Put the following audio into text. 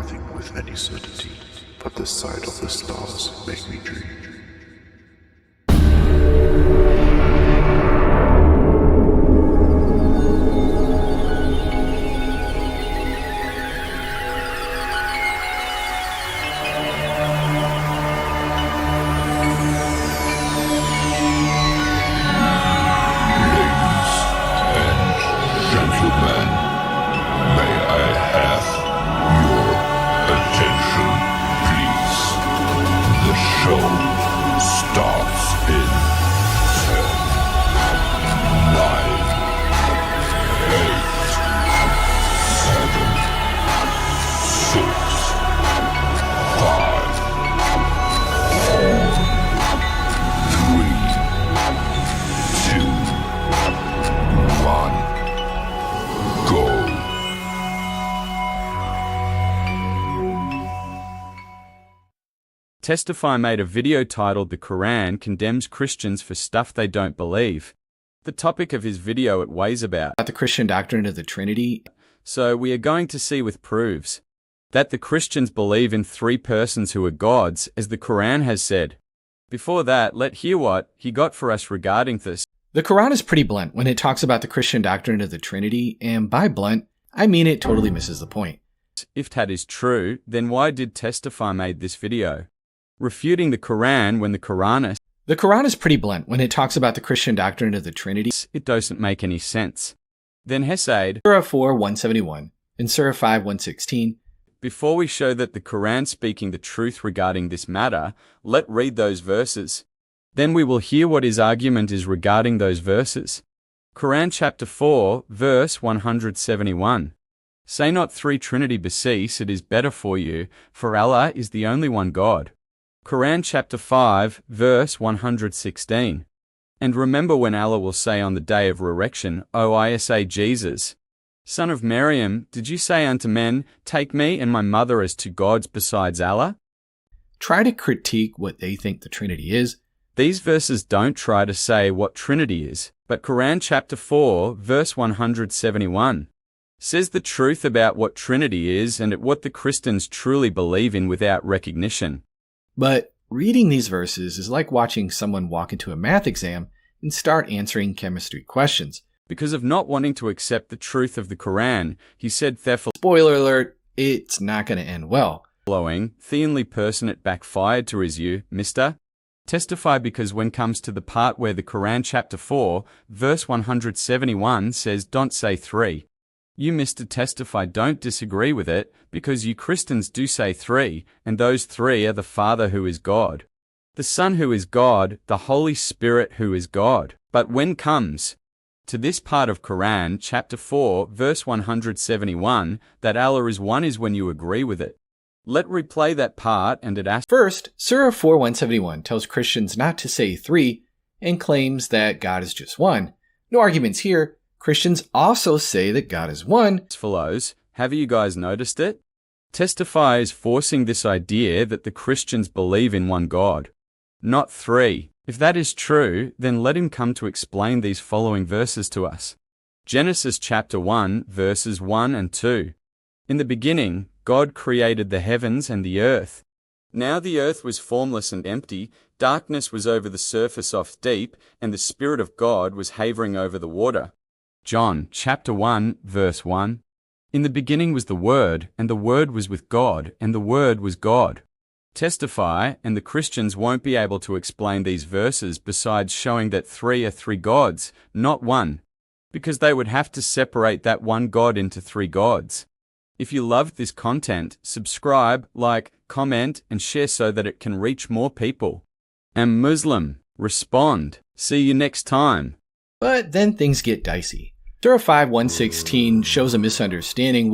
nothing with any certainty, but the sight of the stars make me dream. Testify made a video titled "The Quran Condemns Christians for Stuff They Don't Believe." The topic of his video it weighs about the Christian doctrine of the Trinity. So we are going to see with proofs that the Christians believe in three persons who are gods, as the Quran has said. Before that, let's hear what he got for us regarding this. The Quran is pretty blunt when it talks about the Christian doctrine of the Trinity, and by blunt, I mean it totally misses the point. If that is true, then why did Testify made this video? Refuting the Quran when the Quran is... The Quran is pretty blunt when it talks about the Christian doctrine of the Trinity. It doesn't make any sense. Then Hesed, Surah 4, 171, and Surah 5, 116. Before we show that the Quran speaking the truth regarding this matter, let's read those verses. Then we will hear what his argument is regarding those verses. Quran chapter 4, verse 171. Say not three Trinity becease, it is better for you, for Allah is the only one God. Quran chapter 5, verse 116. And remember when Allah will say on the day of resurrection, O Isa Jesus, son of Maryam, did you say unto men, take me and my mother as two gods besides Allah? Try to critique what they think the Trinity is. These verses don't try to say what Trinity is, but Quran chapter 4, verse 171 says the truth about what Trinity is and what the Christians truly believe in without recognition. But reading these verses is like watching someone walk into a math exam and start answering chemistry questions. Because of not wanting to accept the truth of the Quran, he said spoiler alert, it's not going to end well. Following, the only person it backfired to is you, mister. Testify because when comes to the part where the Quran chapter 4, verse 171 says don't say three. You, Mr. Testify, don't disagree with it, because you Christians do say three, and those three are the Father who is God, the Son who is God, the Holy Spirit who is God. But when comes to this part of Quran chapter 4, verse 171, that Allah is one is when you agree with it. Let replay that part and it asks. First, Surah 4, 171 tells Christians not to say three and claims that God is just one. No arguments here. Christians also say that God is one. Follows, have you guys noticed it? Testify is forcing this idea that the Christians believe in one God, not three. If that is true, then let him come to explain these following verses to us. Genesis chapter 1, verses 1 and 2. In the beginning, God created the heavens and the earth. Now the earth was formless and empty, darkness was over the surface of deep, and the Spirit of God was hovering over the water. John chapter 1, verse 1. In the beginning was the Word, and the Word was with God, and the Word was God. Testify, and the Christians won't be able to explain these verses besides showing that three are three gods, not one, because they would have to separate that one God into three gods. If you loved this content, subscribe, like, comment, and share so that it can reach more people. And Muslim, respond. See you next time. But then things get dicey. Surah 5, 116 shows a misunderstanding